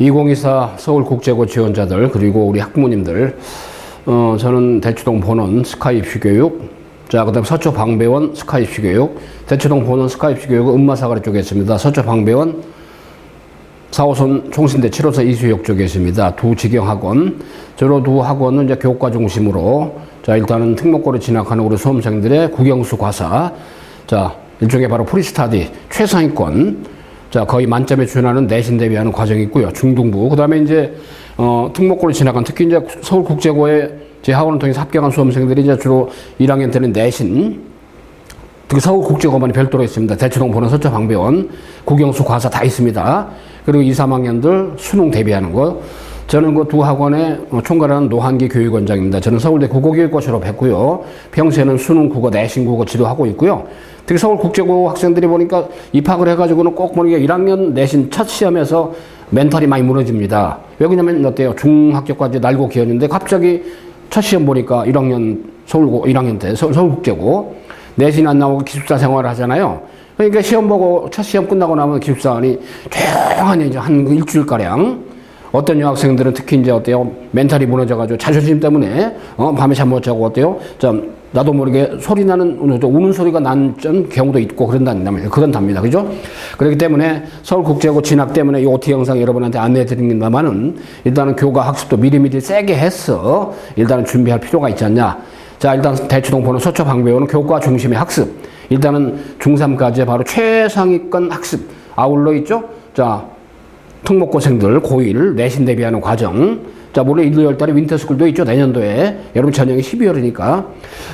2024 서울국제고 지원자들 그리고 우리 학부모님들, 저는 대치동 본원 스카 입시교육, 자 그다음 서초 방배원 스카 입시교육, 대치동 본원 스카 입시교육은 음마사거리 쪽에 있습니다. 서초 방배원 4호선 총신대 7호선 이수역 쪽에 있습니다. 두 직영학원, 저로 두 학원은 이제 교과 중심으로, 자 일단은 특목고를 진학하는 우리 수험생들의 국영수 과사, 자 일종의 바로 프리스타디 최상위권, 자 거의 만점에 준하는 내신 대비하는 과정이 있고요. 중등부, 그 다음에 이제 특목고를 진학한, 특히 이제 서울국제고에 제 학원을 통해서 합격한 수험생들이 이제 주로 1학년 때는 내신, 특히 서울국제고만이 별도로 있습니다. 대치동 본원 서초 방배원 국영수 과사 다 있습니다. 그리고 2, 3학년들 수능 대비하는 거. 저는 그 두 학원의 총괄하는 노한기 교육원장입니다. 저는 서울대 국어교육과 졸업했고요. 평소에는 수능, 국어, 내신 국어 지도하고 있고요. 특히 서울국제고 학생들이 보니까 입학을 해가지고는 꼭 보니까 1학년 내신 첫 시험에서 멘탈이 많이 무너집니다. 왜 그러냐면 어때요? 중학교까지 날고 기었는데 갑자기 첫 시험 보니까 1학년 서울고, 1학년 때 서울국제고 내신 안 나오고 기숙사 생활을 하잖아요. 그러니까 시험 보고 첫 시험 끝나고 나면 기숙사원이 조용하니 이제 한 일주일가량, 어떤 여학생들은 특히 이제 어때요? 멘탈이 무너져가지고 자존심 때문에, 밤에 잠 못 자고 어때요? 나도 모르게 소리 나는, 우는 소리가 난 경우도 있고 그런답니다. 그죠? 그렇기 때문에 서울국제고 진학 때문에 이 OT 영상 여러분한테 안내해 드립니다만은 일단은 교과 학습도 미리미리 세게 해서 일단은 준비할 필요가 있지 않냐. 자, 일단 대치동 본원 서초 방배원은 교과 중심의 학습. 일단은 중3까지 바로 최상위권 학습. 아울러 있죠? 자, 특목고생들 고1 내신 대비하는 과정. 자, 물론 1, 2월달에 윈터스쿨도 있죠. 내년도에. 여러분 전형이 12월이니까.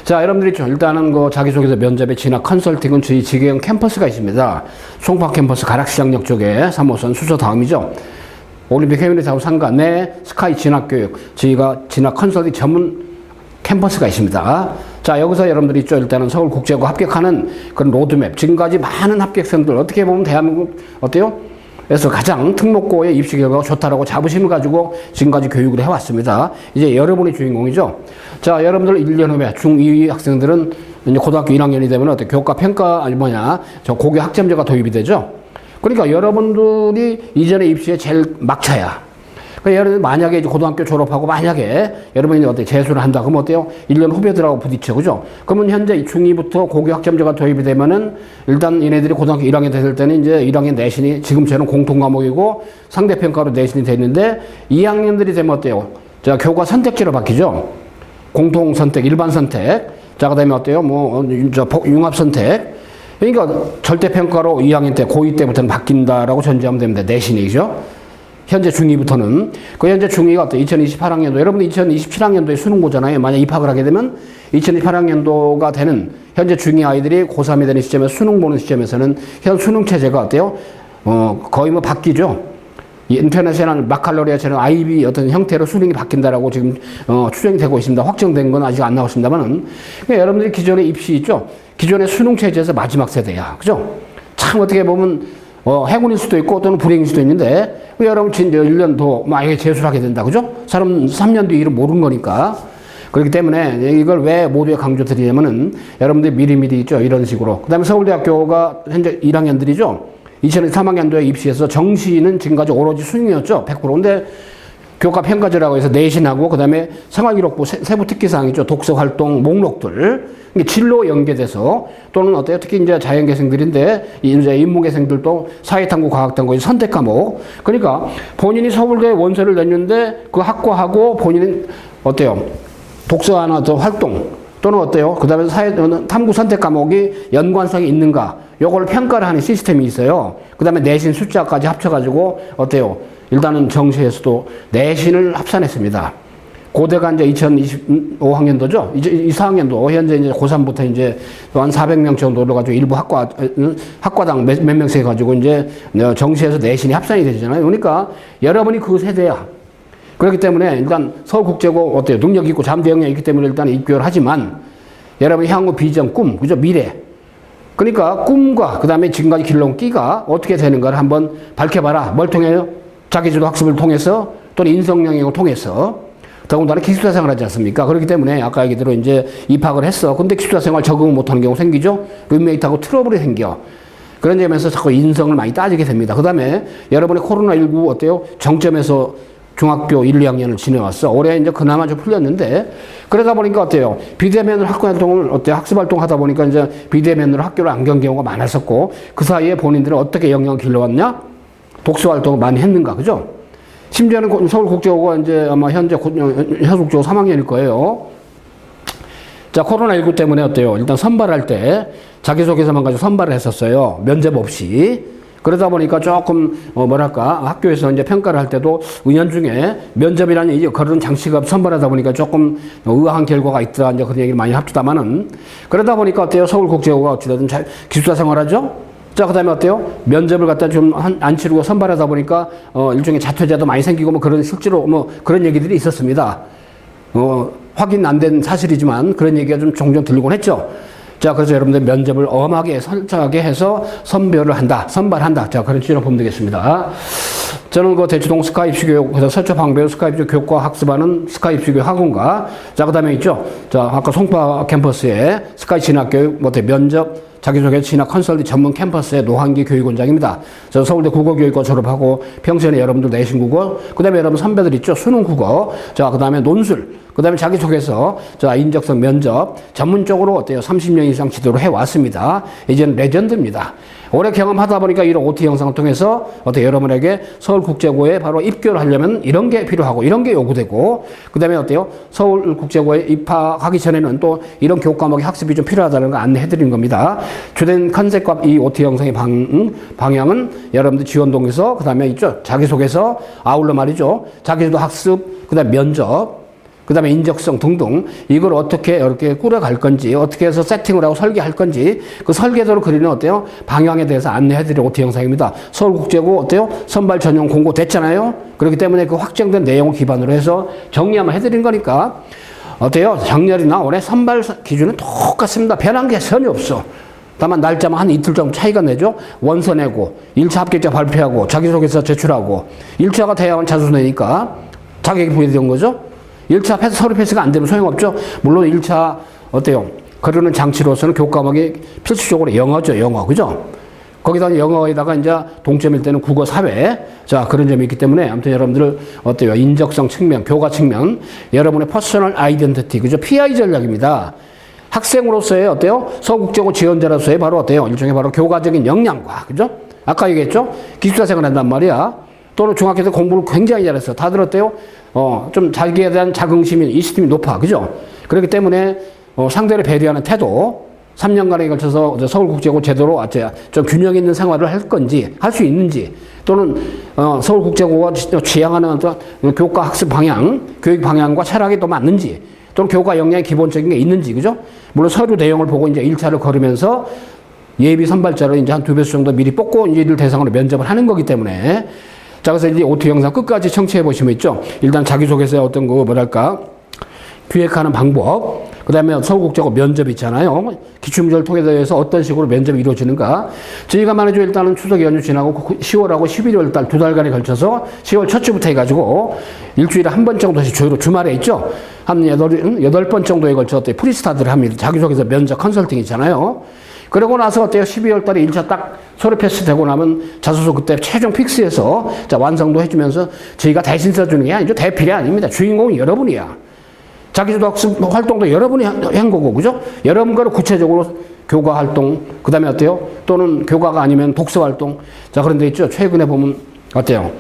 자, 여러분들이 일단은 그 자기소개서 면접에 진학 컨설팅은 저희 지경 캠퍼스가 있습니다. 송파 캠퍼스 가락시장역 쪽에 3호선 수서 다음이죠. 올림픽 해외대사하고 상관 내 스카이 진학교육. 저희가 진학 컨설팅 전문 캠퍼스가 있습니다. 자, 여기서 여러분들이 있죠. 일단은 서울국제고 합격하는 그런 로드맵. 지금까지 많은 합격생들 어떻게 보면 대한민국 어때요? 그래서 가장 특목고의 입시 결과가 좋다라고 자부심을 가지고 지금까지 교육을 해왔습니다. 이제 여러분이 주인공이죠. 자, 여러분들 1년 후에 중2 학생들은 이제 고등학교 1학년이 되면 어때? 교과 평가 아니 뭐냐? 저 고교 학점제가 도입이 되죠. 그러니까 여러분들이 이전에 입시에 제일 막차야. 그러니까 여러분 만약에 이제 고등학교 졸업하고 만약에 여러분이 어때? 재수를 한다. 그럼 어때요? 1년 후배들하고 부딪혀. 그죠? 그러면 현재 중2부터 고교 학점제가 도입이 되면은 일단 얘네들이 고등학교 1학년 됐을 때는 이제 1학년 내신이 지금처럼 공통 과목이고 상대평가로 내신이 됐는데 2학년들이 되면 어때요? 자, 교과 선택지로 바뀌죠. 공통 선택, 일반 선택. 자, 그 다음에 어때요? 융합 선택. 그러니까 절대평가로 2학년 때, 고2 때부터는 바뀐다라고 전제하면 됩니다. 내신이죠. 현재 중2부터는. 그 현재 중2가 어때요? 2028학년도. 여러분들 2027학년도에 수능보잖아요. 만약 입학을 하게 되면 2028학년도가 되는 현재 중2 아이들이 고3이 되는 시점에 수능 보는 시점에서는 현 수능 체제가 어때요? 거의 뭐 바뀌죠. 인터내셔널 바칼로리아처럼 IB 어떤 형태로 수능이 바뀐다라고 지금 추정이 되고 있습니다. 확정된 건 아직 안 나왔습니다만은. 그러니까 여러분들이 기존의 입시 있죠? 기존의 수능 체제에서 마지막 세대야. 그죠? 참 어떻게 보면 행운일 수도 있고 또는 불행일 수도 있는데, 여러분 진짜 1년 더 만약에 재수를 하게 된다. 그죠? 사람 3년 뒤 일은 모르는 거니까. 그렇기 때문에 이걸 왜 모두에 강조드리냐면은 여러분들이 미리미리 있죠. 이런 식으로. 그 다음에 서울대학교가 현재 1학년들이죠. 2003학년도에 입시해서 정시는 지금까지 오로지 수능이었죠. 100%. 근데 교과 평가제라고 해서 내신하고 그 다음에 생활기록부 세부 특기사항 있죠. 독서 활동 목록들. 진로 연계돼서 또는 어때요? 특히 이제 자연계생들인데 이제 인문계생들도 사회탐구, 과학탐구 선택 과목. 그러니까 본인이 서울대 원서를 냈는데 그 학과하고 본인은 어때요? 독서 하나 더 활동 또는 어때요? 그 다음에 탐구 선택 과목이 연관성이 있는가? 요걸 평가를 하는 시스템이 있어요. 그 다음에 내신 숫자까지 합쳐가지고 어때요? 일단은 정시에서도 내신을 합산했습니다. 고대가 이제 2025학년도죠. 24학년도 현재 이제 고3부터 이제 한 400명 정도 올라가지고 일부 학과당 몇 명씩 해가지고 이제 정시에서 내신이 합산이 되잖아요. 그러니까 여러분이 그 세대야. 그렇기 때문에 일단 서울국제고 어때요? 능력 있고 잠재 역량이 있기 때문에 일단 입교를 하지만 여러분의 향후 비전, 꿈, 그죠? 미래. 그러니까 꿈과 그 다음에 지금까지 길러온 끼가 어떻게 되는가를 한번 밝혀봐라. 뭘 통해요? 자기주도 학습을 통해서 또는 인성 영역을 통해서. 더군다나 기숙사 생활 하지 않습니까? 그렇기 때문에 아까 얘기대로 이제 입학을 했어. 근데 기숙사 생활 적응을 못하는 경우 생기죠? 룸메이트하고 트러블이 생겨. 그런 점에서 자꾸 인성을 많이 따지게 됩니다. 그 다음에 여러분의 코로나19 어때요? 정점에서 중학교 1, 2학년을 지내왔어. 올해 이제 그나마 좀 풀렸는데, 그러다 보니까 어때요? 비대면으로 학교 활동을, 어때요? 학습 활동 하다 보니까 이제 비대면으로 학교를 안 간 경우가 많았었고, 그 사이에 본인들은 어떻게 영향을 길러왔냐? 독서 활동을 많이 했는가, 그죠? 심지어는 서울국제고가 이제 아마 현재 서울국제고 3학년일 거예요. 자, 코로나19 때문에 어때요? 일단 선발할 때 자기소개서만 가지고 선발을 했었어요. 면접 없이. 그러다 보니까 조금, 뭐랄까, 학교에서 이제 평가를 할 때도 은연중에 면접이라는 그런 장치가 선발하다 보니까 조금 의아한 결과가 있더라. 이제 그런 얘기를 많이 합시다만은. 그러다 보니까 어때요? 서울국제고가 어찌되든 기숙사 생활하죠? 자, 그 다음에 어때요? 면접을 갖다 좀 안 치르고 선발하다 보니까, 일종의 자퇴자도 많이 생기고 뭐 그런 실제로 뭐 그런 얘기들이 있었습니다. 확인 안 된 사실이지만 그런 얘기가 좀 종종 들리곤 했죠. 자, 그래서 여러분들 면접을 엄하게 설정하게 해서 선발한다. 자, 그런 취지로 보면 되겠습니다. 저는 그 대치동 스카이입시교육, 그래서 서초방배우 스카이입시교육 교과 학습하는 스카이입시교육 학원과, 자, 그 다음에 있죠. 자, 아까 송파 캠퍼스에 스카이 진학교육, 면접, 자기소개 진학 컨설팅 전문 캠퍼스의 노한기 교육원장입니다. 저 서울대 국어교육과 졸업하고 평소에 여러분들 내신 국어, 그 다음에 여러분 선배들 있죠. 수능 국어, 자, 그 다음에 논술, 그 다음에 자기소개서, 자, 인적성 면접, 전문적으로 어때요? 30년 이상 지도를 해왔습니다. 이제는 레전드입니다. 오래 경험하다 보니까 이런 OT 영상을 통해서 어떻게 여러분에게 서울국제고에 바로 입교를 하려면 이런 게 필요하고 이런 게 요구되고, 그 다음에 어때요? 서울국제고에 입학하기 전에는 또 이런 교과목의 학습이 좀 필요하다는 거 안내해 드리는 겁니다. 주된 컨셉과 이 OT 영상의 방향은 여러분들 지원동에서, 그 다음에 있죠? 자기소개서, 아울러 말이죠. 자기소개 학습, 그 다음에 면접, 그 다음에 인적성 등등, 이걸 어떻게 이렇게 꾸려갈 건지, 어떻게 해서 세팅을 하고 설계할 건지, 그 설계도를 그리는 어때요? 방향에 대해서 안내해드릴 OT 영상입니다. 서울국제고 어때요? 선발 전형 공고 됐잖아요? 그렇기 때문에 그 확정된 내용을 기반으로 해서 정리 한번 해드린 거니까, 어때요? 작년이나 올해 선발 기준은 똑같습니다. 변한 게 전혀 없어. 다만 날짜만 한 이틀 정도 차이가 내죠. 원서 내고, 1차 합격자 발표하고, 자기소개서 제출하고, 1차가 돼야만 자소서 내니까 자격이 부여된 거죠. 1차 패스, 서류 패스가 안 되면 소용없죠. 물론 1차 어때요? 그러는 장치로서는 교과목이 필수적으로 영어죠. 영어. 그죠? 거기다 영어에다가 이제 동점일 때는 국어, 사회. 자, 그런 점이 있기 때문에 아무튼 여러분들 어때요? 인적성 측면, 교과 측면, 여러분의 퍼스널 아이덴티티. 그죠? PI 전략입니다. 학생으로서의 어때요? 서울국제고 지원자로서의 바로 어때요? 일종의 바로 교과적인 역량과. 그죠? 아까 얘기했죠? 기숙사 생활한단 말이야. 또는 중학교 때 공부를 굉장히 잘했어. 다들 어때요? 좀 자기에 대한 자긍심이, 이스템이 높아. 그죠? 그렇기 때문에, 상대를 배려하는 태도, 3년간에 걸쳐서 서울국제고 제대로 좀 균형 있는 생활을 할 건지, 할 수 있는지, 또는, 서울국제고가 지향하는 어떤 교과 학습 방향, 교육 방향과 철학이 또 맞는지, 또는 교과 역량이 기본적인 게 있는지, 그죠? 물론 서류 내용을 보고 이제 1차를 걸으면서 예비 선발자를 이제 한 2배수 정도 미리 뽑고 이들 대상으로 면접을 하는 거기 때문에, 자, 그래서 이제 OT 영상 끝까지 청취해 보시면 있죠. 일단 자기소개서의 어떤 기획하는 방법, 그 다음에 서울국제고 면접 있잖아요. 기출문제를 통해서 어떤 식으로 면접이 이루어지는가. 저희가 말이죠. 일단은 추석 연휴 지나고 10월하고 11월 달 2달간에 걸쳐서 10월 첫 주부터 해가지고 일주일에 한 번 정도씩 주말에 있죠. 한 8번 정도에 걸쳐 프리스타드를 합니다. 자기소개서 면접 컨설팅 있잖아요. 그러고 나서 어때요? 12월 달에 1차 딱 서류 패스 되고 나면 자소서 그때 최종 픽스해서 자, 완성도 해주면서 저희가 대신 써주는 게 아니죠. 대필이 아닙니다. 주인공은 여러분이야. 자기소개 학습 활동도 여러분이 한 거고, 그죠? 여러분 거를 구체적으로 교과 활동, 그 다음에 어때요? 또는 교과가 아니면 독서 활동. 자, 그런데 있죠. 최근에 보면 어때요?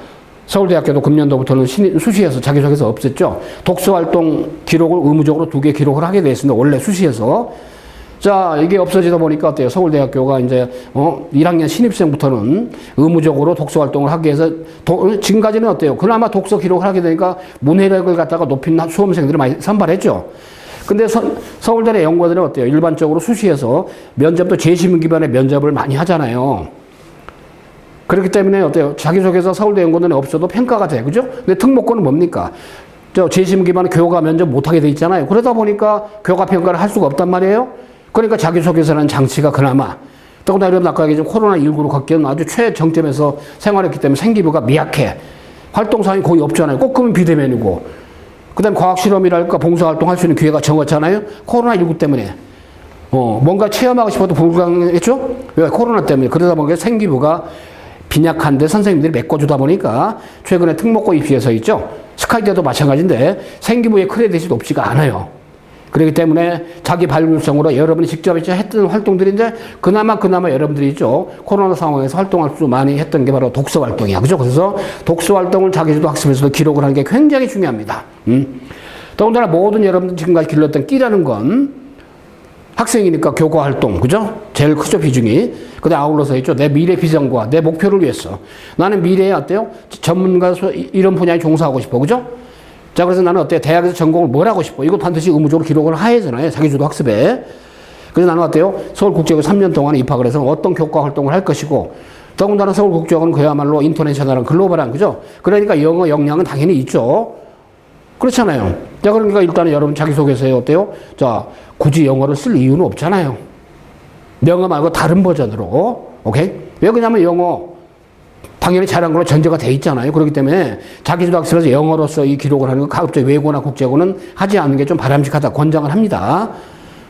서울대학교도 금년도부터는 수시에서 자기소개서 없앴죠. 독서 활동 기록을 의무적으로 2개 기록을 하게 돼 있습니다. 원래 수시에서. 자, 이게 없어지다 보니까 어때요? 서울대학교가 이제, 1학년 신입생부터는 의무적으로 독서 활동을 하기 위해서, 지금까지는 어때요? 그나마 독서 기록을 하게 되니까 문해력을 갖다가 높인 수험생들을 많이 선발했죠. 근데 서울대 연구원들은 어때요? 일반적으로 수시에서 면접도 재시민 기반의 면접을 많이 하잖아요. 그렇기 때문에 어때요? 자기소개서 서울대 연구원에 없어도 평가가 돼. 그죠? 근데 특목고는 뭡니까? 재시민 기반의 교과 면접 못하게 돼 있잖아요. 그러다 보니까 교과 평가를 할 수가 없단 말이에요. 그러니까 자기소개서라는 장치가 그나마, 더구나 여러분 아까 얘기했지만 코로나19로 갖기에는 아주 최정점에서 생활했기 때문에 생기부가 미약해. 활동사항이 거의 없잖아요. 꼭 그러면 비대면이고. 그 다음에 과학실험이랄까 봉사활동 할 수 있는 기회가 적었잖아요. 코로나19 때문에. 뭔가 체험하고 싶어도 불가능했죠? 왜? 코로나 때문에. 그러다 보니까 생기부가 빈약한데 선생님들이 메꿔주다 보니까 최근에 특목고 입시에서 있죠? 스카이대도 마찬가지인데 생기부의 크레딧이 높지가 않아요. 그렇기 때문에 자기 발굴성으로 여러분이 직접 했던 활동들이 이제 그나마 여러분들이 있죠. 코로나 상황에서 활동할 수 많이 했던 게 바로 독서 활동이야. 그죠? 그래서 독서 활동을 자기주도 학습에서도 기록을 하는 게 굉장히 중요합니다. 더군다나 모든 여러분들 지금까지 길렀던 끼라는 건 학생이니까 교과 활동, 그죠? 제일 크죠, 비중이. 근데 아울러서 있죠. 내 미래 비전과 내 목표를 위해서. 나는 미래에 어때요? 전문가로서 이런 분야에 종사하고 싶어, 그죠? 자, 그래서 나는 어때요? 대학에서 전공을 뭘 하고 싶어? 이거 반드시 의무적으로 기록을 해야잖아요. 자기주도 학습에. 그래서 나는 어때요? 서울국제고 3년 동안 입학을 해서 어떤 교과 활동을 할 것이고, 더군다나 서울국제고는 그야말로 인터내셔널한 글로벌한, 그죠? 그러니까 영어 역량은 당연히 있죠. 그렇잖아요. 자, 그러니까 일단은 여러분 자기소개서에 어때요? 자, 굳이 영어를 쓸 이유는 없잖아요. 영어 말고 다른 버전으로. 오케이? 왜 그러냐면 영어 당연히 잘한 걸로 전제가 돼 있잖아요. 그렇기 때문에 자기주도 학습에서 영어로서 이 기록을 하는 거 가급적 외고나 국제고는 하지 않는 게 좀 바람직하다. 권장을 합니다.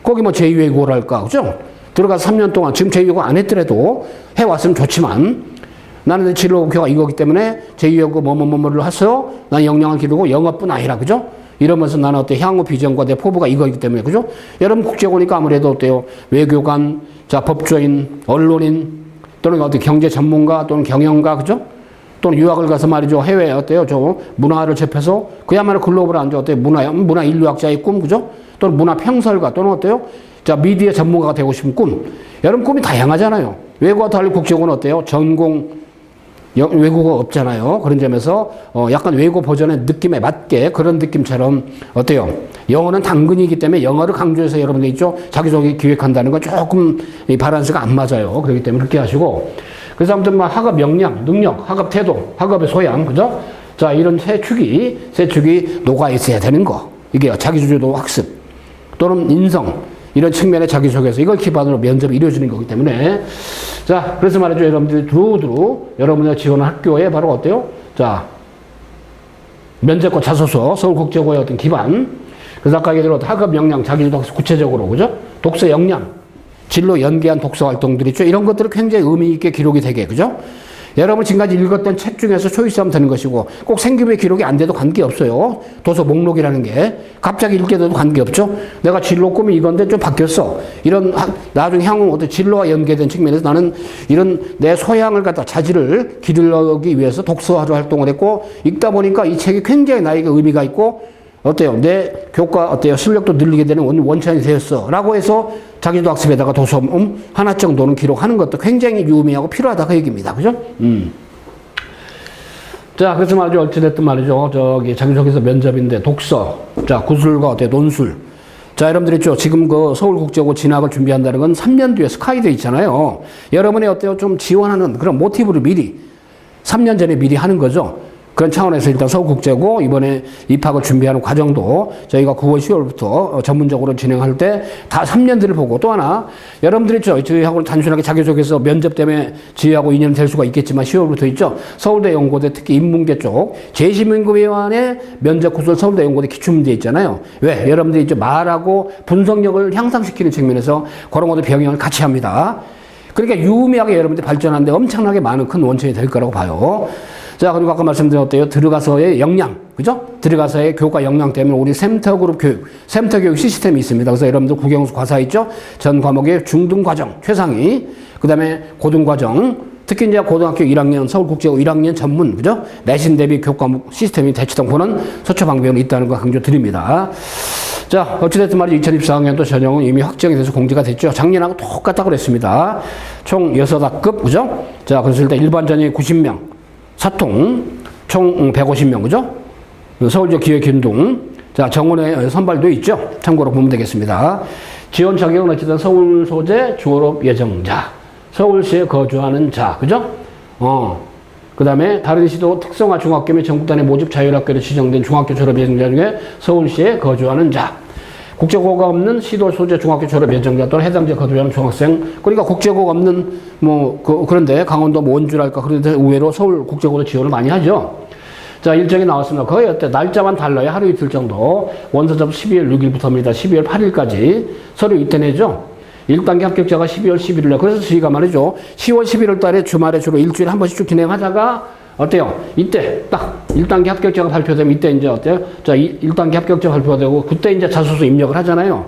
거기 뭐 제2외고랄까. 그죠? 들어가서 3년 동안 지금 제2외고 안 했더라도 해왔으면 좋지만 나는 진로 목표가 이거기 때문에 제2외고 뭐를 해서 난 역량을 기르고 영어뿐 아니라. 그죠? 이러면서 나는 어때 향후 비전과 내 포부가 이거이기 때문에. 그죠? 여러분 국제고니까 아무래도 어때요? 외교관, 자, 법조인, 언론인, 또는 어떤 경제 전문가 또는 경영가, 그죠? 또는 유학을 가서 말이죠. 해외에 어때요? 저 문화를 접해서 그야말로 글로벌한 어때요? 문화 인류학자의 꿈, 그죠? 또는 문화 평설가 또는 어때요? 자, 미디어 전문가가 되고 싶은 꿈. 여러분 꿈이 다양하잖아요. 외국과 달리 국제고는 어때요? 전공 외국어가 없잖아요. 그런 점에서 약간 외국어 버전의 느낌에 맞게 그런 느낌처럼 어때요? 영어는 당근이기 때문에 영어를 강조해서 여러분들 있죠? 자기소개 기획한다는 건 조금 이 밸런스가 안 맞아요. 그렇기 때문에 그렇게 하시고. 그래서 아무튼 뭐 학업 역량, 능력, 학업 태도, 학업의 소양, 그죠? 자, 이런 세 축이 녹아 있어야 되는 거. 이게 자기주도 학습 또는 인성 이런 측면의 자기소개서 이걸 기반으로 면접이 이루어지는 거기 때문에 자, 그래서 말이죠. 여러분들이 두루두루 여러분의 지원한 학교에 바로 어때요? 자, 면접과 자소서, 서울국제고의 어떤 기반. 그래서 아까 얘기한 학업 역량, 자기주도 학습 구체적으로, 그죠? 독서 역량, 진로 연계한 독서 활동들 있죠. 이런 것들을 굉장히 의미 있게 기록이 되게, 그죠? 여러분 지금까지 읽었던 책 중에서 초이스하면 되는 것이고 꼭 생기부의 기록이 안 돼도 관계없어요. 도서 목록이라는 게 갑자기 읽게 돼도 관계없죠. 내가 진로 꿈이 이건데 좀 바뀌었어. 이런 나중에 향후 어떤 진로와 연계된 측면에서 나는 이런 내 소양을 갖다 자질을 기르기 위해서 독서 활동을 했고 읽다 보니까 이 책이 굉장히 나에게 의미가 있고 어때요? 내 교과 어때요? 실력도 늘리게 되는 원천이 되었어. 라고 해서 자기주도 학습에다가 도서 하나 정도는 기록하는 것도 굉장히 유의미하고 필요하다 그 얘기입니다. 그죠? 자, 그래서 말이죠. 어찌됐든 말이죠. 저기 자기소개서 면접인데 독서. 자, 구술과 어때요? 논술. 자, 여러분들 있죠. 지금 그 서울국제고 진학을 준비한다는 건 3년 뒤에 스카이대 있잖아요. 여러분의 어때요? 좀 지원하는 그런 모티브를 미리 3년 전에 미리 하는 거죠. 그런 차원에서 일단 서울국제고 이번에 입학을 준비하는 과정도 저희가 9월, 10월부터 전문적으로 진행할 때 다 3년들을 보고 또 하나 여러분들 있죠. 저희하고 단순하게 자기소개서 면접 때문에 저희하고 인연 될 수가 있겠지만 10월부터 있죠. 서울대 연고대 특히 인문계 쪽 제20연구위원회 면접 구술 서울대 연고대 기출문제 있잖아요. 왜? 여러분들이 이제 말하고 분석력을 향상시키는 측면에서 그런 것도 병행을 같이 합니다. 그러니까 유의미하게 여러분들이 발전하는데 엄청나게 많은 큰 원천이 될 거라고 봐요. 자, 그리고 아까 말씀드린 어때요? 들어가서의 역량, 그죠? 들어가서의 교과 역량 때문에 우리 센터그룹 교육, 센터 교육 시스템이 있습니다. 그래서 여러분들 국영수 과사 있죠? 전 과목의 중등 과정, 최상위, 그 다음에 고등 과정, 특히 이제 고등학교 1학년, 서울국제고 1학년 전문, 그죠? 내신 대비 교과목 시스템이 대치동 보는 서초방배원이 있다는 거 강조드립니다. 자, 어찌됐든 말이죠. 2024학년도 전형은 이미 확정이 돼서 공지가 됐죠. 작년하고 똑같다고 그랬습니다. 총 6학급, 그죠? 자, 그래서 일단 일반 전형이 90명. 사통 총 150명, 그죠? 서울지역 기획균등. 자, 정원의 선발도 있죠. 참고로 보면 되겠습니다. 지원 자격은 어쨌든 서울 소재 졸업 예정자, 서울시에 거주하는 자, 그죠? 그 다음에 다른 시도 특성화 중학교 및 전국 단위 모집 자율학교로 지정된 중학교 졸업 예정자 중에 서울시에 거주하는 자. 국제고가 없는 시도 소재 중학교 졸업 예정자 또는 해당 지역 거주하는 중학생. 그러니까 국제고가 없는 그런데 강원도 원주랄까 그런데 의외로 서울 국제고도 지원을 많이 하죠. 자, 일정이 나왔습니다. 거의 어때? 날짜만 달라요. 하루 이틀 정도. 원서 접수 12월 6일부터입니다. 12월 8일까지 서류 이때 내죠. 1단계 합격자가 12월 11일 날. 그래서 저희가 말이죠. 10월 11월 달에 주말에 주로 일주일에 한 번씩 쭉 진행하다가 어때요? 이때 딱 1단계 합격자가 발표되면 이때 이제 어때요? 자, 1단계 합격자 발표가 되고 그때 이제 자소서 입력을 하잖아요.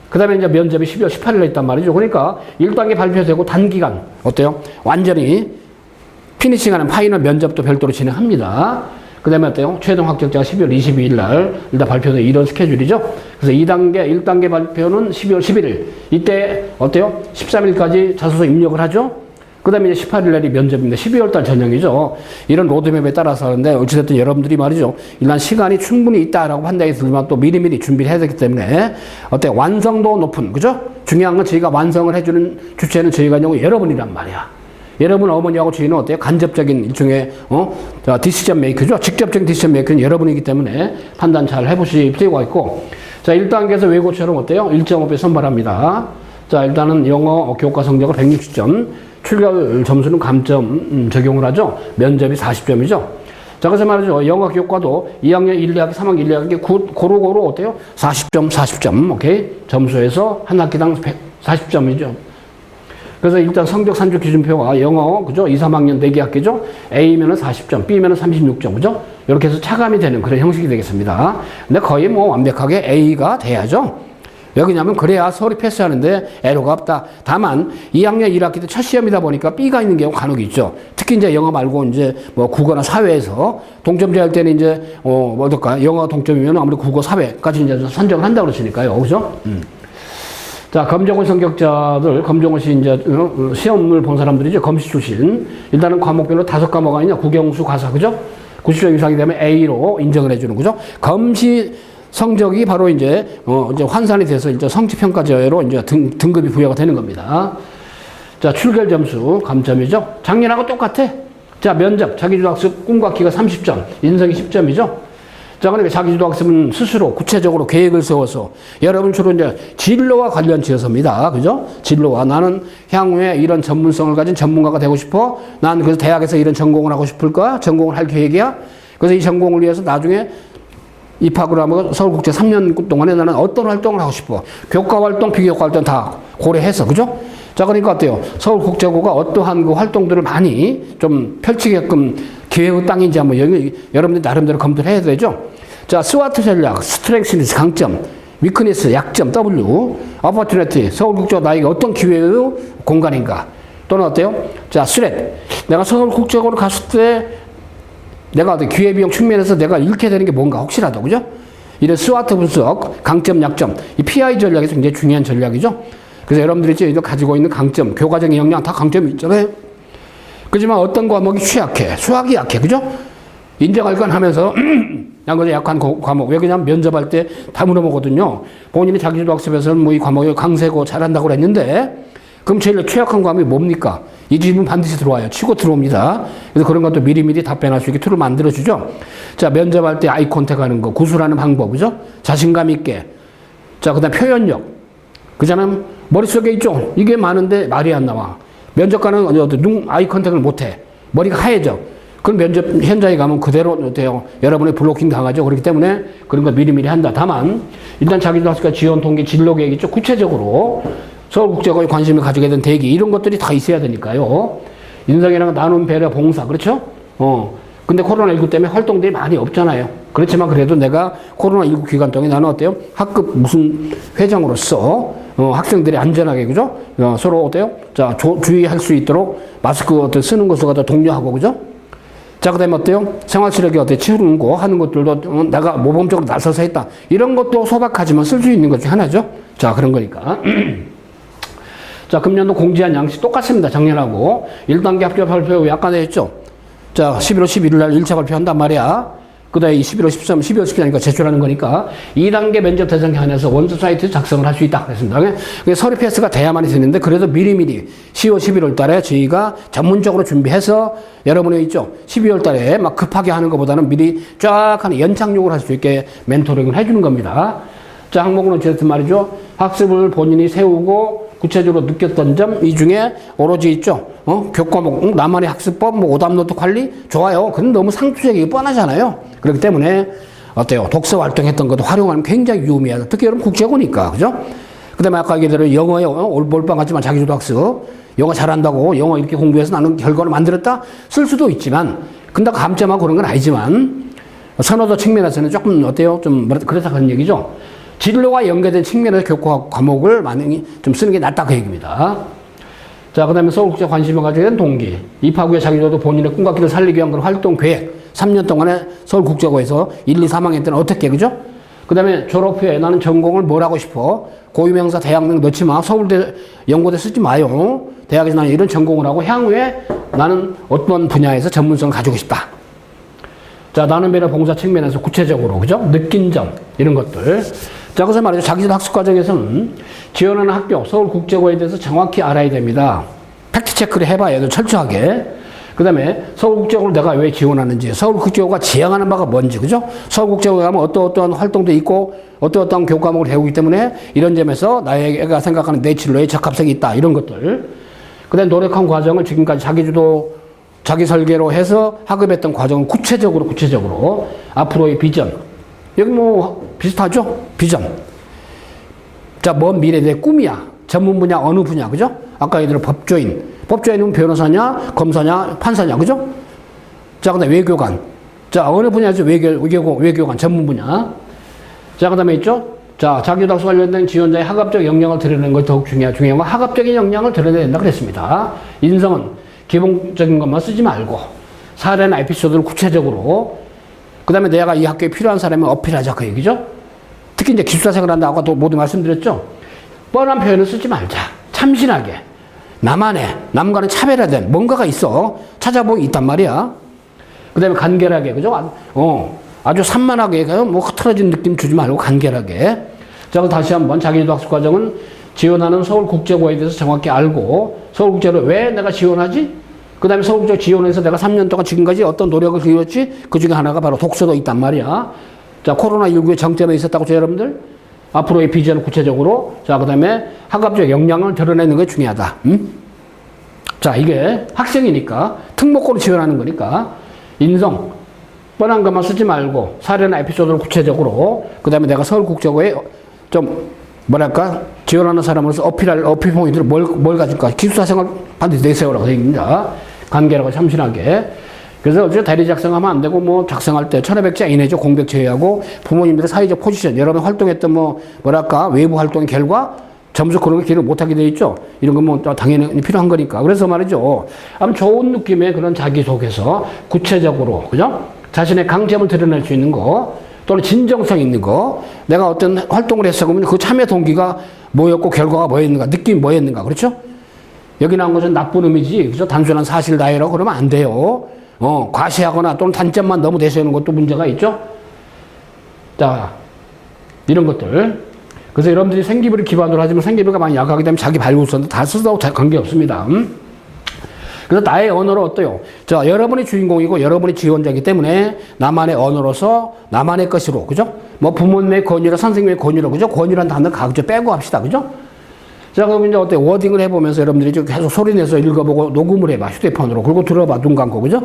그 다음에 이제 면접이 12월 18일에 있단 말이죠. 그러니까 1단계 발표되고 단기간 어때요? 완전히 피니싱하는 파이널 면접도 별도로 진행합니다. 그 다음에 어때요? 최종 합격자가 12월 22일 날 일단 발표된 이런 스케줄이죠. 그래서 1단계 발표는 12월 11일. 이때 어때요? 13일까지 자소서 입력을 하죠. 그 다음에 이제 18일 날이 면접입니다. 12월 달 전형이죠. 이런 로드맵에 따라서 하는데 어찌됐든 여러분들이 말이죠. 일단 시간이 충분히 있다라고 판단이 들지만 또 미리미리 준비를 해야 되기 때문에 어때? 완성도 높은, 그죠? 중요한 건 저희가 완성을 해주는 주체는 저희가 여러분이란 말이야. 여러분 어머니하고 저희는 어때요? 간접적인 일종의 디시전 메이커죠. 직접적인 디시전 메이커는 여러분이기 때문에 판단 잘 해보실 필요가 있고, 자 1단계에서 외고처럼 어때요? 1.5배 선발합니다. 자 일단은 영어 교과 성적을 160점, 출결 점수는 감점 적용을 하죠. 면접이 40점이죠. 자 그래서 말이죠. 영어 교과도 2학년 1, 2학기, 3학년 1, 2학기 고루고루 어때요? 40점, 오케이? 점수에서 한 학기당 40점이죠. 그래서 일단 성적 산출 기준표가 영어, 그죠? 2, 3학년 4개 학기죠? A면은 40점, B면은 36점, 그죠? 이렇게 해서 차감이 되는 그런 형식이 되겠습니다. 근데 거의 뭐 완벽하게 A가 돼야죠. 왜 그러냐면 그래야 서울이 패스하는데 애로가 없다. 다만 2학년 1학기 때 첫 시험이다 보니까 B가 있는 경우 간혹 있죠. 특히 이제 영어 말고 이제 뭐 국어나 사회에서 동점제 할 때는 이제 어떨까? 영어 동점이면 아무래도 국어 사회까지 이제 선정을 한다고 그러시니까요. 그죠? 자, 검정고시 성격자들, 검정고시 이제 시험을 본 사람들이죠. 검시 출신. 일단은 과목별로 5과목 아니냐? 국영수, 과사, 그죠? 90점 이상이 되면 A로 인정을 해주는, 그죠? 검시 성적이 바로 이제 환산이 돼서 이제 성취평가제로 이제 등급이 부여가 되는 겁니다. 자, 출결 점수 감점이죠. 작년하고 똑같아. 자, 면접, 자기주도학습 꿈과키가 30점, 인성이 10점이죠. 자, 그러니까 자기주도학습은 스스로 구체적으로 계획을 세워서 여러분 주로 이제 진로와 관련 지어서입니다. 그죠? 진로와 나는 향후에 이런 전문성을 가진 전문가가 되고 싶어. 난 그래서 대학에서 이런 전공을 하고 싶을 거야. 전공을 할 계획이야. 그래서 이 전공을 위해서 나중에 입학을 하면 서울국제 3년 동안에 나는 어떤 활동을 하고 싶어. 교과 활동, 비교과 활동 다 고려해서. 그죠? 자, 그러니까 어때요? 서울국제고가 어떠한 그 활동들을 많이 좀 펼치게끔 기회의 땅인지 한번 여러분들 나름대로 검토를 해야 되죠. 자, 스와트 전략, 스트렝스, 강점, 위크니스, 약점, W, 어퍼튜니티, 서울국제가 나에게 어떤 기회의 공간인가. 또는 어때요? 자, 스렛. 내가 서울국제고를 갔을 때 내가 기회비용 측면에서 내가 잃게 되는 게 뭔가 혹시라도, 그죠? 이런 스와트 분석, 강점, 약점. 이 PI 전략에서 굉장히 중요한 전략이죠. 그래서 여러분들이 이제 가지고 있는 강점, 교과적인 역량 다 강점이 있잖아요. 그렇지만 어떤 과목이 취약해, 수학이 약해, 그죠? 인정할 건 하면서 난 그저 약한 과목. 왜 그냥 면접할 때 다 물어보거든요. 본인이 자기주도 학습에서는 뭐 이 과목을 강세고 잘한다고 그랬는데 그럼 제일 취약한 과목이 뭡니까? 이 질문 반드시 들어와요. 치고 들어옵니다. 그래서 그런 것도 미리미리 답변할 수 있게 툴을 만들어주죠. 자, 면접할 때 아이 컨택 하는 거, 구술하는 방법, 그죠? 자신감 있게. 자, 그 다음 표현력. 그잖아요. 머릿속에 있죠? 이게 많은데 말이 안 나와. 면접관은 아이 컨택을 못 해. 머리가 하얘져. 그럼 면접 현장에 가면 그대로 어때요? 여러분의 블로킹 당하죠. 그렇기 때문에 그런 거 미리미리 한다. 다만, 일단 자기도 학습과 지원 통계 진로 계획 있죠. 구체적으로 서울국제고에 관심을 가지게 된 대기, 이런 것들이 다 있어야 되니까요. 인성이랑 나눔, 배려, 봉사, 그렇죠? 근데 코로나19 때문에 활동들이 많이 없잖아요. 그렇지만 그래도 내가 코로나19 기간 동안에 나는 어때요? 학급 무슨 회장으로서 학생들이 안전하게, 그죠? 서로 어때요? 자, 주의할 수 있도록 마스크 쓰는 것을 갖다 독려하고, 그죠? 자, 그 다음에 어때요? 생활시력이 어때요? 치우는 거 하는 것들도 내가 모범적으로 나서서 했다. 이런 것도 소박하지만 쓸 수 있는 것 중 하나죠. 자, 그런 거니까. 자, 금년도 공지한 양식 똑같습니다. 작년하고. 1단계 합격 발표 약간 했죠. 자, 11월 11일 날 1차 발표한단 말이야. 그 다음에 11월 13, 12월 17일이니까 제출하는 거니까 2단계 면접 대상 기한에서 원서 사이트 작성을 할 수 있다. 그랬습니다. 서류 패스가 돼야만이 되는데 그래도 미리미리 10월, 11월 달에 저희가 전문적으로 준비해서 여러분이 있죠. 12월 달에 막 급하게 하는 것보다는 미리 쫙 하는 연착륙을 할 수 있게 멘토링을 해주는 겁니다. 자, 항목은 어쨌든 말이죠. 학습을 본인이 세우고 구체적으로 느꼈던 점, 이 중에 오로지 있죠. 교과목, 나만의 학습법, 뭐 오답노트 관리, 좋아요. 근데 너무 상투적이고 뻔하잖아요. 그렇기 때문에 어때요? 독서 활동했던 것도 활용하면 굉장히 유의미하다. 특히 여러분 국제고니까, 그죠? 그 다음에 아까 얘기대로 영어에 몰빵 같지만 자기주도 학습, 영어 잘한다고 영어 이렇게 공부해서 나는 결과를 만들었다 쓸 수도 있지만, 근데 감점하고 그런 건 아니지만, 선호도 측면에서는 조금 어때요? 좀 그렇다 그런 얘기죠. 진로와 연계된 측면에서 교과 과목을 많이 좀 쓰는 게 낫다 그 얘기입니다. 자, 그 다음에 서울국제 관심을 가지게 된 동기, 입학 후에 자기도 본인의 꿈과 길을 살리기 위한 그런 활동 계획, 3년 동안에 서울국제고에서 1, 2, 3학년 때는 어떻게, 그죠? 그 다음에 졸업 후에 나는 전공을 뭘 하고 싶어? 고유명사 대학명 넣지 마. 서울대, 연고대 쓰지 마요. 대학에서 나는 이런 전공을 하고 향후에 나는 어떤 분야에서 전문성을 가지고 싶다. 자, 나는 배려 봉사 측면에서 구체적으로, 그죠? 느낀 점, 이런 것들. 자, 그래서 말이죠. 자기전 학습 과정에서는 지원하는 학교, 서울국제고에 대해서 정확히 알아야 됩니다. 팩트 체크를 해봐야 돼, 철저하게. 그 다음에 서울국제고를 내가 왜 지원하는지, 서울국제고가 지향하는 바가 뭔지, 그죠? 서울국제고에 가면 어떠한 활동도 있고, 어떠한 교과목을 배우기 때문에 이런 점에서 나에가 생각하는 내 진로에 적합성이 있다. 이런 것들. 그 다음에 노력한 과정을 지금까지 자기주도, 자기 설계로 해서 학업했던 과정을 구체적으로 앞으로의 비전. 여기 뭐 비슷하죠? 비전. 자, 먼 미래에 대해 꿈이야. 전문 분야, 어느 분야, 그죠? 아까 얘기대로 법조인은 변호사냐, 검사냐, 판사냐, 그죠? 자, 그 다음에 외교관. 자, 어느 분야에서 외교관, 전문 분야. 자, 그 다음에 있죠? 자, 자기주도 학습 관련된 지원자의 학업적 역량을 드러내는 것이 더욱 중요한 건 학업적인 역량을 드러내야 된다 그랬습니다. 인성은 기본적인 것만 쓰지 말고, 사례나 에피소드를 구체적으로, 그 다음에 내가 이 학교에 필요한 사람을 어필하자 그 얘기죠? 특히 이제 기숙사생활 한다 아까도 모두 말씀드렸죠? 뻔한 표현을 쓰지 말자. 참신하게. 남과는 차별화된 뭔가가 있어. 찾아보기 있단 말이야. 그 다음에 간결하게, 그죠? 아주 산만하게, 뭐 흐트러진 느낌 주지 말고 간결하게. 자, 다시 한번 자기주도 학습 과정은 지원하는 서울국제고에 대해서 정확히 알고, 서울국제를 왜 내가 지원하지? 그 다음에 서울국제 지원해서 내가 3년 동안 지금까지 어떤 노력을 기울였지? 그 중에 하나가 바로 독서도 있단 말이야. 자, 코로나19의 정점에 있었다고 죠, 여러분들? 앞으로의 비전을 구체적으로, 자, 그 다음에 학업적 역량을 드러내는 게 중요하다. 자, 이게 학생이니까, 특목고로 지원하는 거니까, 인성, 뻔한 것만 쓰지 말고, 사례나 에피소드를 구체적으로, 그 다음에 내가 서울국제고에 좀, 지원하는 사람으로서 어필 포인트를 뭘 가질까? 기숙사 생활 반드시 내세우라고 되어 있습니다. 간결하고 참신하게. 그래서 어제 대리 작성하면 안 되고, 뭐, 작성할 때 1500자 이내죠. 공백 제외하고, 부모님들의 사회적 포지션, 여러분 활동했던 외부 활동의 결과, 점수 그런 거 기록 못하게 돼 있죠. 이런 건 뭐, 당연히 필요한 거니까. 그래서 말이죠. 아무 좋은 느낌의 그런 자기소개서, 구체적으로, 그죠? 자신의 강점을 드러낼 수 있는 거, 또는 진정성 있는 거, 내가 어떤 활동을 했어. 그러면 그 참여 동기가 뭐였고, 결과가 뭐였는가, 느낌이 뭐였는가, 그렇죠? 여기 나온 것은 나쁜 의미지, 그죠? 단순한 사실 나열하고 그러면 안 돼요. 과시하거나 또는 단점만 너무 내세우는 것도 문제가 있죠? 자, 이런 것들. 그래서 여러분들이 생기부를 기반으로 하지만 생기부가 많이 약하기 때문에 자기 발굴서도 다 써도 관계없습니다. 그래서 나의 언어로 어때요? 자, 여러분이 주인공이고 여러분이 지원자이기 때문에 나만의 언어로서 나만의 것으로, 그죠? 뭐 부모님의 권위로, 선생님의 권위로, 그죠? 권위라는 단어 각자 빼고 합시다, 그죠? 자, 그럼 이제 어때? 워딩을 해보면서 여러분들이 계속 소리내서 읽어보고 녹음을 해봐. 휴대폰으로. 그리고 들어봐. 눈 감고. 그죠?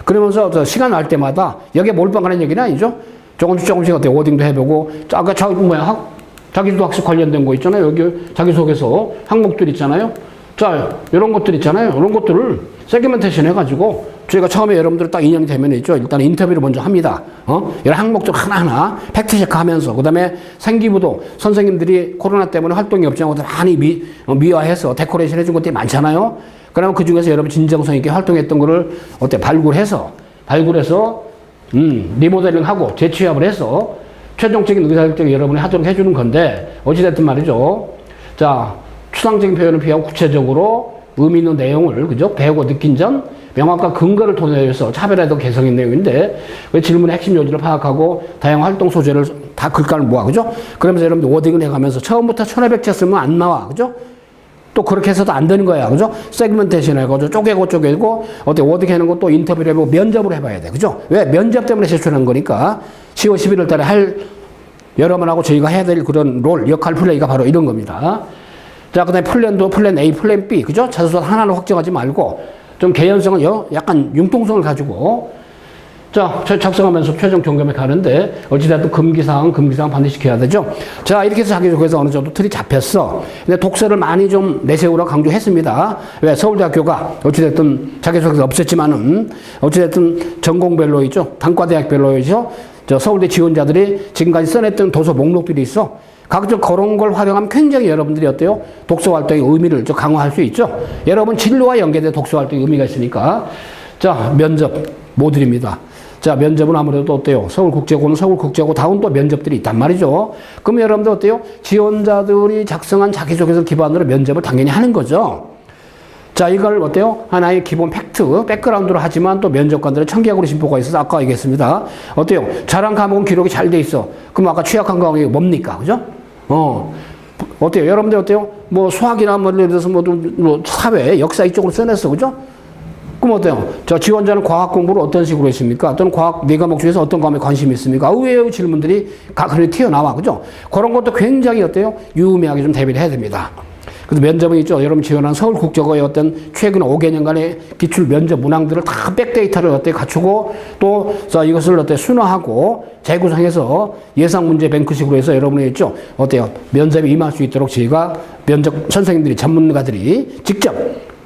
그러면서 시간 날 때마다 여기에 몰빵하는 얘기는 아니죠? 조금씩 어때? 워딩도 해보고. 아까 자기주도 학습 관련된 거 있잖아요. 여기 자기소개서 항목들 있잖아요. 자, 이런 것들 있잖아요. 이런 것들을 세그멘테이션 해가지고 저희가 처음에 여러분들 딱 인연이 되면 있죠. 일단 인터뷰를 먼저 합니다. 이런 항목들 하나하나 팩트체크 하면서, 그 다음에 생기부도 선생님들이 코로나 때문에 활동이 없지만 많이 미화해서 데코레이션 해준 것들이 많잖아요. 그러면 그 중에서 여러분 진정성 있게 활동했던 거를 발굴해서, 리모델링하고 재취합을 해서 최종적인 의사결정을 여러분이 하도록 해주는 건데, 어찌됐든 말이죠. 자, 추상적인 표현을 피하고 구체적으로 의미 있는 내용을, 그죠? 배우고 느낀 점, 명확한 근거를 통해서 차별화도 개성 있는 내용인데, 그 질문의 핵심 요지를 파악하고 다양한 활동 소재를 다 글까를 모아, 그죠? 그러면서 여러분들 워딩을 해가면서 처음부터 1500자 쓰면 안 나와, 그죠? 또 그렇게 해서도 안 되는 거야, 그죠? 세그멘테이션 해가지고 쪼개고, 워딩 하는 것도 인터뷰를 해보고 면접을 해봐야 돼, 그죠? 왜? 면접 때문에 제출한 거니까 10월 11월 달에 여러분하고 저희가 해야 될 그런 역할 플레이가 바로 이런 겁니다. 자, 그 다음에 플랜도 플랜 A, 플랜 B, 그죠? 자소서 하나로 확정하지 말고, 좀 개연성을 약간 융통성을 가지고, 자, 작성하면서 최종 점검에 가는데 어찌됐든 금기사항 반드시 지켜야 되죠. 자, 이렇게 해서 자기소개서 어느 정도 틀이 잡혔어. 근데 독서를 많이 좀 내세우라 강조했습니다. 왜? 서울대학교가 어찌됐든 자기소개서 없었지만은 어찌됐든 전공별로 있죠. 단과대학별로 있죠. 저 서울대 지원자들이 지금까지 써냈던 도서 목록들이 있어. 각종 그런 걸 활용하면 굉장히 여러분들이 어때요? 독서 활동의 의미를 좀 강화할 수 있죠. 여러분 진로와 연계된 독서 활동의 의미가 있으니까. 자, 면접 뭐 드립니다. 자, 면접은 아무래도 어때요? 서울국제고는 서울국제고 다운 또 면접들이 있단 말이죠. 그럼 여러분들 어때요? 지원자들이 작성한 자기소개서 기반으로 면접을 당연히 하는 거죠. 자, 이걸 어때요? 하나의 기본 팩트, 백그라운드로 하지만 또 면접관들의 청개구리 심보가 있어서 아까 얘기했습니다. 어때요? 잘한 과목은 기록이 잘 돼 있어. 그럼 아까 취약한 과목이 뭡니까? 그죠? 어때요? 여러분들 어때요? 뭐 수학이나 뭐 예를 들어서 뭐 사회, 역사 이쪽으로 써냈어. 그죠? 그럼 어때요? 저 지원자는 과학 공부를 어떤 식으로 했습니까? 또는 과학 네 과목 중에서 어떤 과목에 관심이 있습니까? 의외의 질문들이 그렇게 튀어나와. 그죠? 그런 것도 굉장히 어때요? 유의미하게 좀 대비를 해야 됩니다. 그래서 면접은 있죠. 여러분 지원한 서울국제고의 어떤 최근 5개년간의 기출 면접 문항들을 다 백데이터를 어때 갖추고 또 이것을 어때 순화하고 재구성해서 예상 문제 뱅크식으로 해서 여러분이 있죠. 어때요? 면접에 임할 수 있도록 저희가 면접 선생님들이 전문가들이 직접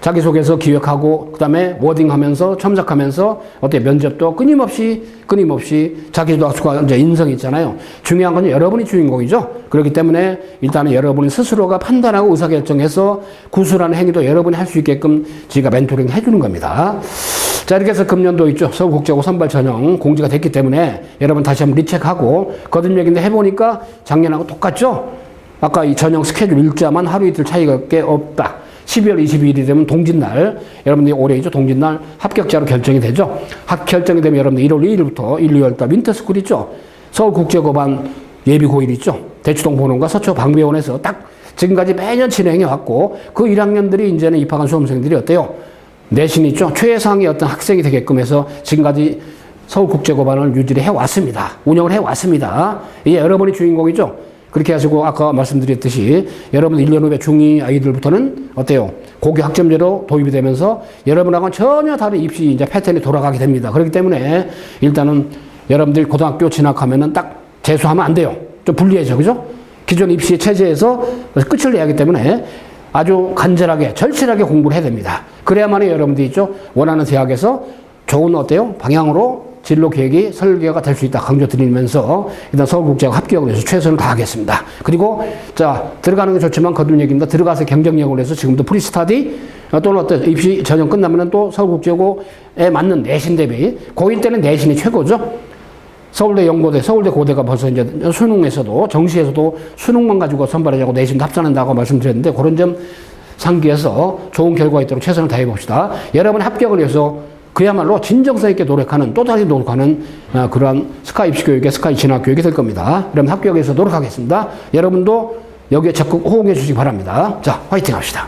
자기소개서 기획하고 그다음에 워딩하면서 첨삭하면서 어때 면접도 끊임없이 자기소개서가 이제 인성이 있잖아요. 중요한 건 여러분이 주인공이죠. 그렇기 때문에 일단은 여러분이 스스로가 판단하고 의사결정해서 구술하는 행위도 여러분이 할 수 있게끔 저희가 멘토링 해주는 겁니다. 자, 이렇게 해서 금년도 있죠. 서울국제고 선발 전형 공지가 됐기 때문에 여러분 다시 한번 리체크하고 거듭얘기인데 해보니까 작년하고 똑같죠. 아까 이 전형 스케줄 일자만 하루 이틀 차이가 꽤 없다. 12월 22일이 되면 동짓날, 여러분들이 올해이죠. 동짓날 합격자로 결정이 되죠. 결정이 되면 여러분들 1월 2일부터 1, 2월달 윈터스쿨 있죠. 서울국제고반 예비고1 있죠. 대치동 본원과 서초 방배원에서 딱 지금까지 매년 진행해 왔고 그 1학년들이 이제는 입학한 수험생들이 어때요? 내신 있죠. 최상의 어떤 학생이 되게끔 해서 지금까지 서울국제고반을 유지를 해왔습니다. 운영을 해왔습니다. 이게 여러분이 주인공이죠. 그렇게 하시고 아까 말씀드렸듯이 여러분 1년 후에 중2 아이들부터는 어때요? 고교 학점제로 도입이 되면서 여러분하고는 전혀 다른 입시 이제 패턴이 돌아가게 됩니다. 그렇기 때문에 일단은 여러분들 고등학교 진학하면은 딱 재수하면 안 돼요. 좀 불리해져. 그죠? 기존 입시 체제에서 끝을 내야 하기 때문에 아주 간절하게 절실하게 공부를 해야 됩니다. 그래야만이 여러분들이 있죠. 원하는 대학에서 좋은 어때요? 방향으로 진로 계획이 설계가 될 수 있다 강조드리면서 일단 서울국제고 합격을 위해서 최선을 다하겠습니다. 그리고 자 들어가는 게 좋지만 거듭 얘기입니다. 들어가서 경쟁력을 해서 지금도 프리스타디 또는 어떤 입시 전형 끝나면은 또 서울국제고에 맞는 내신 대비 고1 때는 내신이 최고죠. 서울대 연고대, 서울대 고대가 벌써 이제 수능에서도 정시에서도 수능만 가지고 선발하자고 내신도 합산한다고 말씀드렸는데 그런 점 상기해서 좋은 결과가 있도록 최선을 다해 봅시다. 여러분 합격을 위해서 그야말로 진정성 있게 노력하는 또 다른 노력하는 그러한 스카 입시 교육의 스카 진학 교육이 될 겁니다. 그럼 합격에 위해서 노력하겠습니다. 여러분도 여기에 적극 호응해 주시기 바랍니다. 자, 화이팅 합시다.